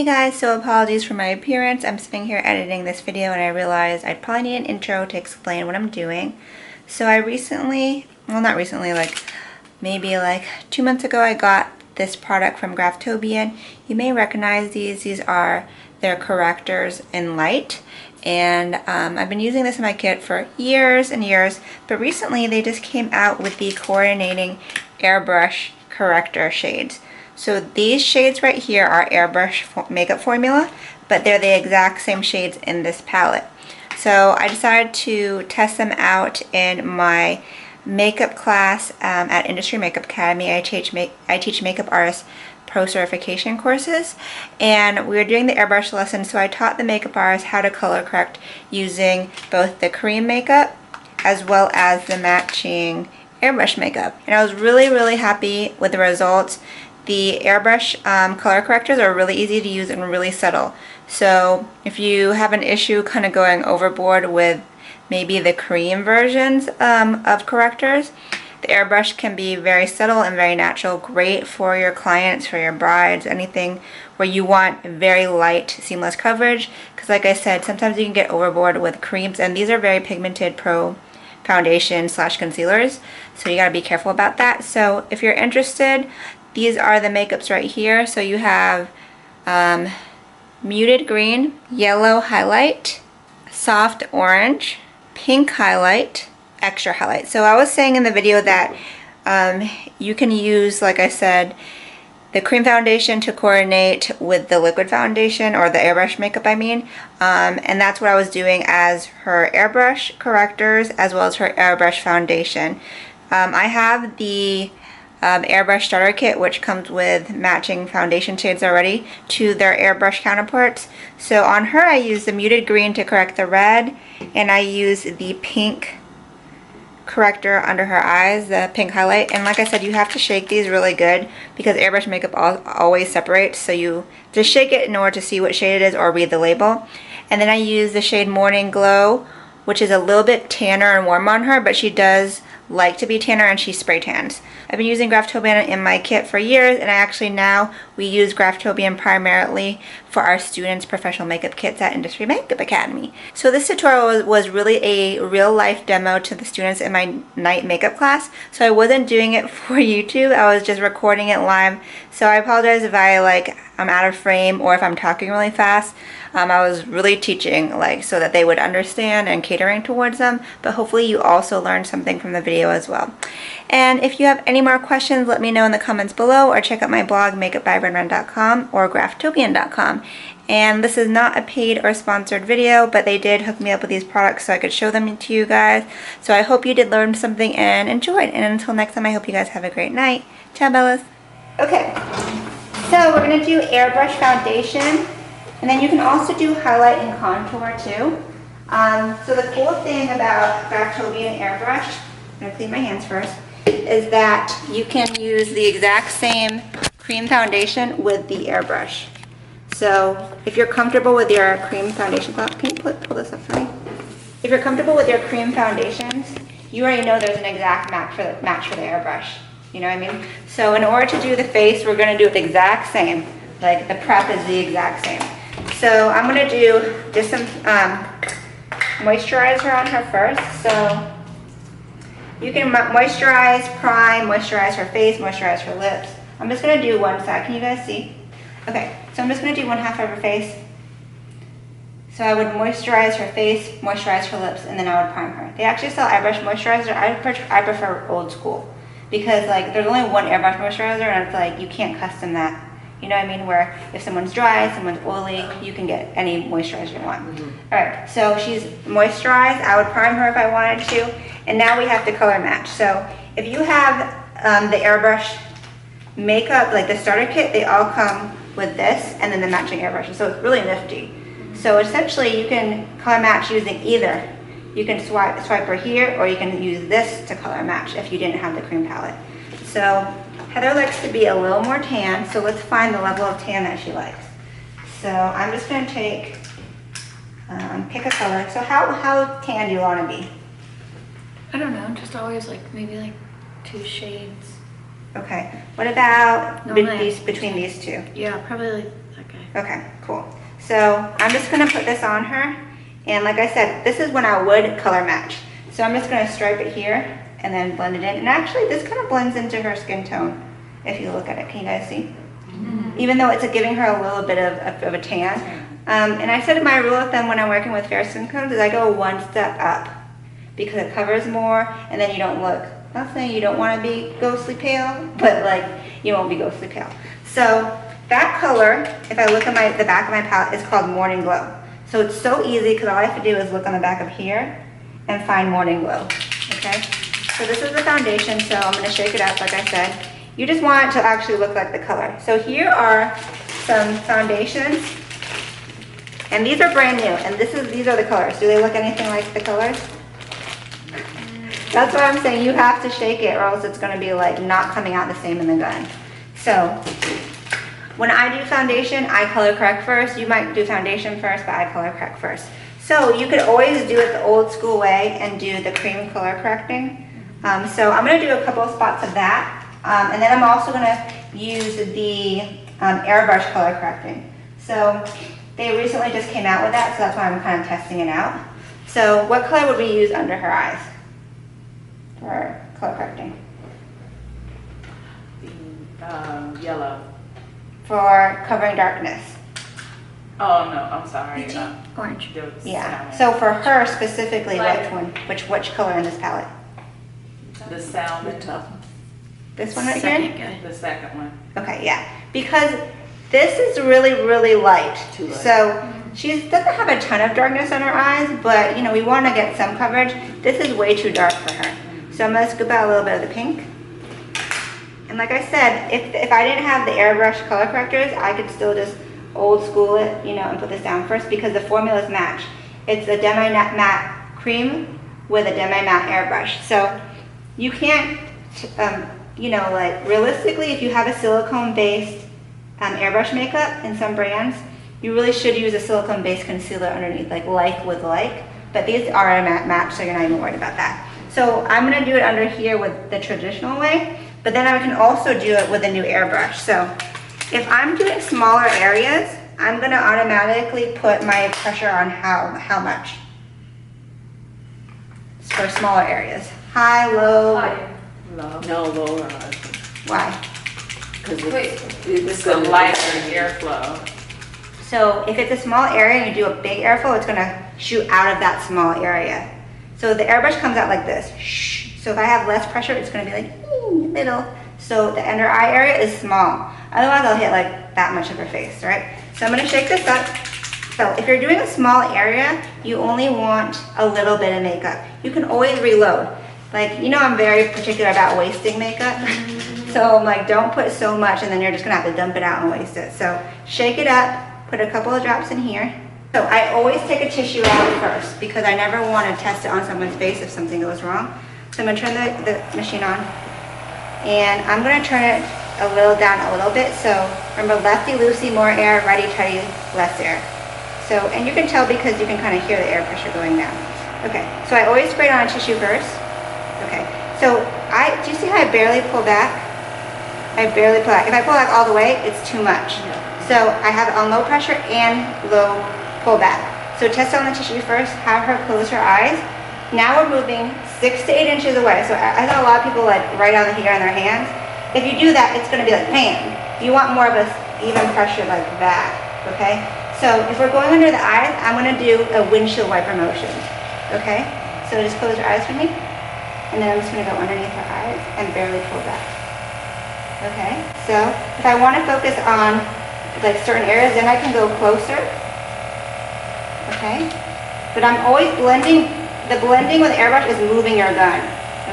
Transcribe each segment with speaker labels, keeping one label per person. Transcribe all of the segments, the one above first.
Speaker 1: Hey guys, so apologies for my appearance. I'm sitting here editing this video and I realized I'd probably need an intro to explain what I'm doing. So I recently, well not recently, maybe 2 months ago, I got this product from Graftobian. You may recognize these. These are their correctors in light. And I've been using this in my kit for years and years, but recently they just came out with the coordinating airbrush corrector shades. So these shades right here are airbrush makeup formula, but they're the exact same shades in this palette. So I decided to test them out in my makeup class at Industry Makeup Academy. I teach makeup artists pro certification courses, and we were doing the airbrush lesson, so I taught the makeup artists how to color correct using both the cream makeup as well as the matching airbrush makeup. And I was really happy with the results. The airbrush color correctors are really easy to use and really subtle. So if you have an issue kind of going overboard with maybe the cream versions of correctors, the airbrush can be very subtle and very natural, great for your clients, for your brides, anything where you want very light, seamless coverage. Because like I said, sometimes you can get overboard with creams, and these are very pigmented pro foundation / concealers, so you gotta be careful about that. So if you're interested, these are the makeups right here. So you have muted green, yellow highlight, soft orange, pink highlight, extra highlight. So I was saying in the video that you can use, like I said, the cream foundation to coordinate with the liquid foundation, or the airbrush makeup I mean, and that's what I was doing as her airbrush correctors as well as her airbrush foundation. I have the airbrush starter kit, which comes with matching foundation shades already to their airbrush counterparts. So on her I use the muted green to correct the red, and I use the pink corrector under her eyes, the pink highlight. And like I said, you have to shake these really good because airbrush makeup always separates, so you just shake it in order to see what shade it is or read the label. And then I use the shade Morning Glow, which is a little bit tanner and warm on her, but she does like to be tanner and she spray tans. I've been using Graftobian in my kit for years, and we use Graftobian primarily for our students' professional makeup kits at Industry Makeup Academy. So this tutorial was really a real life demo to the students in my night makeup class. So I wasn't doing it for YouTube, I was just recording it live. So I apologize if I'm out of frame or if I'm talking really fast. I was really teaching so that they would understand and catering towards them, but hopefully you also learned something from the video as well. And if you have any more questions, let me know in the comments below, or check out my blog makeupbyredness.com or graftobian.com. And this is not a paid or sponsored video, but they did hook me up with these products so I could show them to you guys. So I hope you did learn something and enjoyed. And until next time, I hope you guys have a great night. Ciao, Bellas. Okay, so we're gonna do airbrush foundation. And then you can also do highlight and contour too. So the cool thing about Graftobian airbrush, I'm going to clean my hands first, is that you can use the exact same cream foundation with the airbrush. So if you're comfortable with your cream foundation, can you pull this up for me? If you're comfortable with your cream foundations, you already know there's an exact match for the airbrush. You know what I mean? So in order to do the face, we're going to do it the exact same. Like the prep is the exact same. So I'm going to do just some moisturizer on her first. So you can moisturize, prime, moisturize her face, moisturize her lips. I'm just going to do one side. Can you guys see? Okay, so I'm just going to do one half of her face. So I would moisturize her face, moisturize her lips, and then I would prime her. They actually sell airbrush moisturizer. I prefer old school because there's only one airbrush moisturizer, and it's you can't custom that. You know what I mean? Where if someone's dry, someone's oily, you can get any moisturizer you want. Alright, so she's moisturized. I would prime her if I wanted to. And now we have to color match. So if you have the airbrush makeup, like the starter kit, they all come with this and then the matching airbrush. So it's really nifty. So essentially you can color match using either. You can swipe her here, or you can use this to color match if you didn't have the cream palette. So Heather likes to be a little more tan, so let's find the level of tan that she likes. So I'm just going to take, pick a color. So how tan do you want to be?
Speaker 2: I don't know, just always maybe 2 shades.
Speaker 1: Okay, what about between these two?
Speaker 2: Yeah, probably okay.
Speaker 1: Okay, cool. So I'm just gonna put this on her. And like I said, this is when I would color match. So I'm just gonna stripe it here and then blend it in. And actually this kind of blends into her skin tone. If you look at it, can you guys see? Even though it's giving her a little bit of a tan. And I said my rule of thumb when I'm working with fair skin tones is I go one step up because it covers more and then you don't look, not saying you don't want to be ghostly pale, but like you won't be ghostly pale. So that color, if I look at the back of my palette, is called Morning Glow. So it's so easy because all I have to do is look on the back of here and find Morning Glow, okay? So this is the foundation, so I'm going to shake it up like I said. You just want it to actually look like the color. So here are some foundations, and these are brand new, and these are the colors. Do they look anything like the colors? That's why I'm saying you have to shake it or else it's going to be like not coming out the same in the gun. So when I do foundation, I color correct first. You might do foundation first, but I color correct first. So you could always do it the old school way and do the cream color correcting. So I'm going to do a couple of spots of that. And then I'm also going to use the Airbrush color correcting. So they recently just came out with that, so that's why I'm kind of testing it out. So what color would we use under her eyes for color correcting?
Speaker 3: Yellow.
Speaker 1: For covering darkness?
Speaker 3: Oh no, I'm sorry.
Speaker 2: Orange.
Speaker 1: Yeah. So for her specifically,
Speaker 2: Light.
Speaker 1: which one? Which color in this palette?
Speaker 3: The sound.
Speaker 1: This one right
Speaker 2: Second
Speaker 1: here?
Speaker 2: guy.
Speaker 3: The second one.
Speaker 1: Okay, yeah. Because this is really, really light.
Speaker 3: Too light.
Speaker 1: So she doesn't have a ton of darkness on her eyes, but you know, we want to get some coverage. This is way too dark for her. So I'm going to scoop out a little bit of the pink. And like I said, if I didn't have the airbrush color correctors, I could still just old school it, you know, and put this down first because the formulas match. It's a demi-matte cream with a demi-matte airbrush. So you can't, you know, like realistically, if you have a silicone-based airbrush makeup in some brands, you really should use a silicone-based concealer underneath, like with like. But these are a matte match, so you're not even worried about that. So I'm going to do it under here with the traditional way, but then I can also do it with a new airbrush. So if I'm doing smaller areas, I'm going to automatically put my pressure on how much for smaller areas. High, low.
Speaker 2: Higher.
Speaker 3: Low.
Speaker 4: No, lower.
Speaker 1: Why?
Speaker 4: Because
Speaker 2: Wait.
Speaker 3: It's a lighter airflow.
Speaker 1: So if it's a small area and you do a big airflow, it's going to shoot out of that small area. So the airbrush comes out like this. Shh. So if I have less pressure, it's going to be like little. So the under eye area is small. Otherwise, I'll hit like that much of her face, right? So I'm going to shake this up. So if you're doing a small area, you only want a little bit of makeup. You can always reload. Like, you know, I'm very particular about wasting makeup. So I'm like, don't put so much and then you're just going to have to dump it out and waste it. So shake it up, put a couple of drops in here. So I always take a tissue out first because I never want to test it on someone's face if something goes wrong. So I'm going to turn the machine on. And I'm going to turn it a little down a little bit. So remember, lefty-loosey, more air, righty-tighty, less air. So, and you can tell because you can kind of hear the air pressure going down. Okay, so I always spray it on a tissue first. Okay, so do you see how I barely pull back? I barely pull back. If I pull back all the way, it's too much. So I have it on low pressure and low pull back. So test it on the tissue first, have her close her eyes. Now we're moving 6 to 8 inches away. So I know a lot of people like right on the hair in their hands. If you do that, it's gonna be like bam. You want more of a even pressure like that, okay? So if we're going under the eyes, I'm gonna do a windshield wiper motion, okay? So just close your eyes for me. And then I'm just gonna go underneath her eyes and barely pull back. Okay, so if I wanna focus on like certain areas, then I can go closer. Okay, but I'm always blending. The blending with airbrush is moving your gun.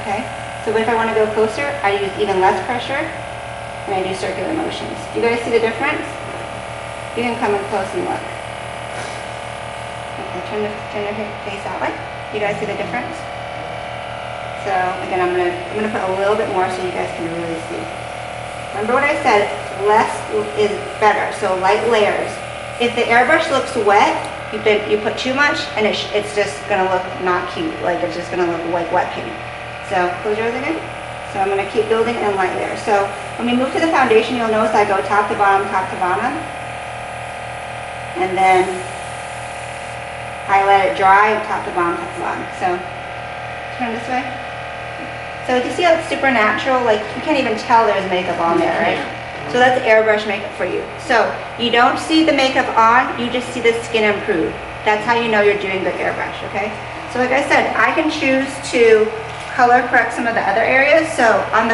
Speaker 1: Okay, so if I want to go closer, I use even less pressure and I do circular motions. Do you guys see the difference? You can come in close and look. Okay, turn the face that way. You guys see the difference? So again, I'm gonna put a little bit more so you guys can really see. Remember what I said? Less is better. So light layers. If the airbrush looks wet, you put too much and it's just gonna look not cute. Like it's just gonna look like wet paint. So close your eyes again. So I'm gonna keep building in light layers. So when we move to the foundation, you'll notice I go top to bottom, top to bottom. and then I let it dry top to bottom, top to bottom. So turn this way. So you see how it's super natural? Like you can't even tell there's makeup on there, right? So that's airbrush makeup for you. So you don't see the makeup on, you just see the skin improve. That's how you know you're doing good airbrush, okay? So like I said, I can choose to color correct some of the other areas. So on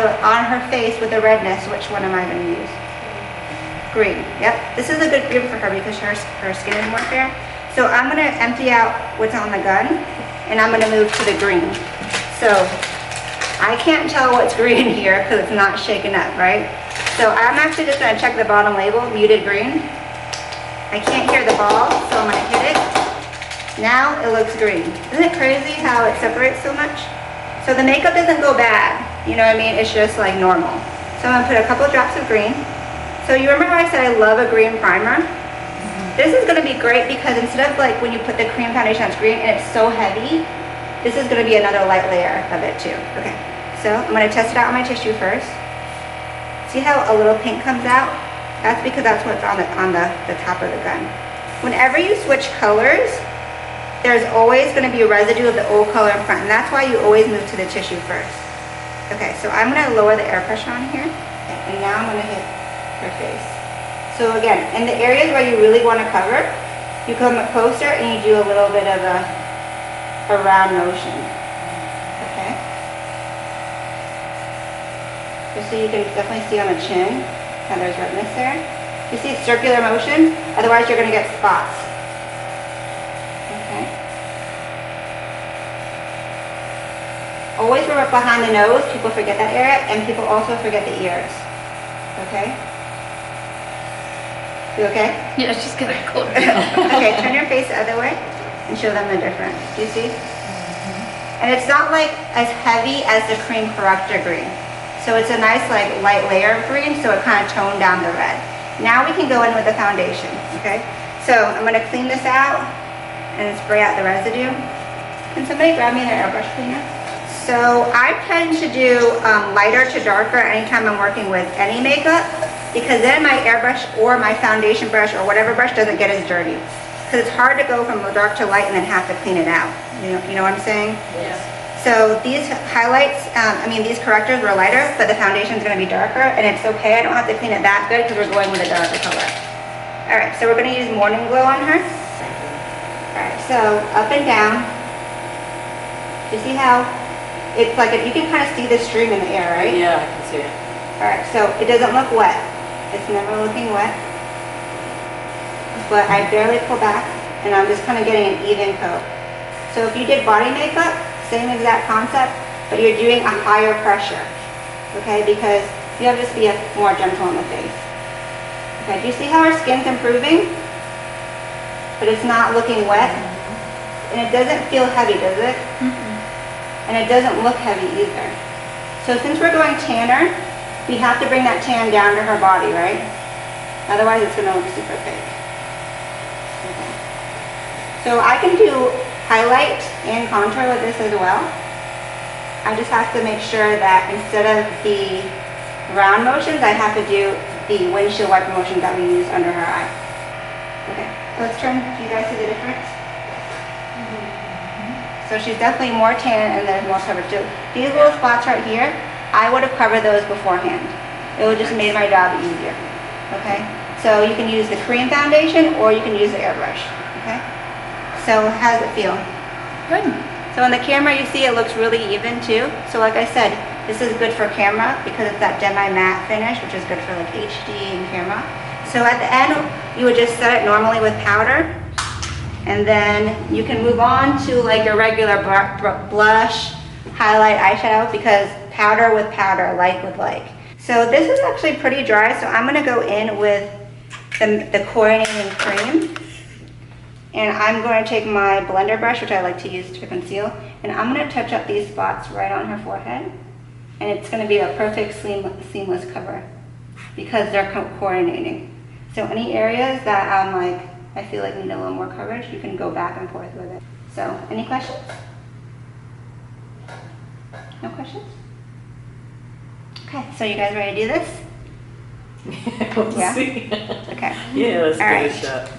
Speaker 1: her face with the redness, which one am I going to use? Green. Yep. This is a good green for her because her skin is more fair. So I'm going to empty out what's on the gun and I'm going to move to the green. So I can't tell what's green here because it's not shaken up, right? So I'm actually just going to check the bottom label, muted green. I can't hear the ball, so I'm going to hit it. Now it looks green. Isn't it crazy how it separates so much? So the makeup doesn't go bad, you know what I mean? It's just like normal. So I'm going to put a couple drops of green. So you remember how I said I love a green primer? This is going to be great because instead of like when you put the cream foundation that's green and it's so heavy, this is going to be another light layer of it too. Okay, so I'm going to test it out on my tissue first. See how a little pink comes out? That's because that's what's on the top of the gun. Whenever you switch colors, there's always going to be a residue of the old color in front, and that's why you always move to the tissue first. Okay, so I'm going to lower the air pressure on here, and now I'm going to hit her face. So again, in the areas where you really want to cover, you come closer and you do a little bit of a round motion. Okay? Just so you can definitely see on the chin how there's redness there. You see circular motion, otherwise you're going to get spots. Okay? Always work behind the nose, people forget that area, and people also forget the ears. Okay? You okay?
Speaker 2: Yeah, she's gonna go down.
Speaker 1: Okay, turn your face the other way and show them the difference. Do you see? And it's not like as heavy as the cream corrector green. So it's a nice like light layer of green, so it kind of toned down the red. Now we can go in with the foundation, okay? So I'm gonna clean this out and spray out the residue. Can somebody grab me their airbrush cleaner? So I tend to do lighter to darker anytime I'm working with any makeup, because then my airbrush or my foundation brush or whatever brush doesn't get as dirty. Because it's hard to go from dark to light and then have to clean it out. You know what I'm saying?
Speaker 3: Yeah.
Speaker 1: So these highlights, these correctors were lighter, but the foundation is going to be darker, and it's okay. I don't have to clean it that good because we're going with a darker color. All right, so we're going to use Morning Glow on her. All right, so up and down. You see how it's like, you can kind of see the stream in the air, right?
Speaker 3: Yeah, I can see it.
Speaker 1: All right, so it doesn't look wet. It's never looking wet. But I barely pull back, and I'm just kind of getting an even coat. So if you did body makeup, same exact concept, but you're doing a higher pressure, okay? Because you have to just be more gentle on the face. Okay, do you see how our skin's improving? But it's not looking wet, and it doesn't feel heavy, does it? And it doesn't look heavy either. So since we're going tanner, we have to bring that tan down to her body, right? Otherwise it's gonna look super fake. Okay. So I can do highlight and contour with this as well. I just have to make sure that instead of the round motions, I have to do the windshield wiper motion that we use under her eye. Okay, let's turn. Do you guys see the difference? So she's definitely more tan and there's more coverage. So these little spots right here, I would have covered those beforehand. It would just made my job easier. Okay, so you can use the cream foundation or you can use the airbrush. Okay. So how does it feel?
Speaker 2: Good.
Speaker 1: So on the camera you see it looks really even too. So like I said, this is good for camera because it's that demi-matte finish, which is good for like HD and camera. So at the end, you would just set it normally with powder, and then you can move on to like your regular blush, highlight, eyeshadow, because powder with powder, like with like. So this is actually pretty dry, so I'm gonna go in with the coordinating cream. And I'm going to take my blender brush, which I like to use to conceal, and I'm going to touch up these spots right on her forehead. And it's going to be a perfect seamless cover because they're coordinating. So any areas that I feel like need a little more coverage, you can go back and forth with it. So any questions? No questions? Okay, so you guys ready to do this?
Speaker 3: We'll
Speaker 1: Yeah?
Speaker 3: see.
Speaker 1: Okay.
Speaker 3: Yeah, let's
Speaker 1: All
Speaker 3: give
Speaker 1: right.
Speaker 3: it a shot.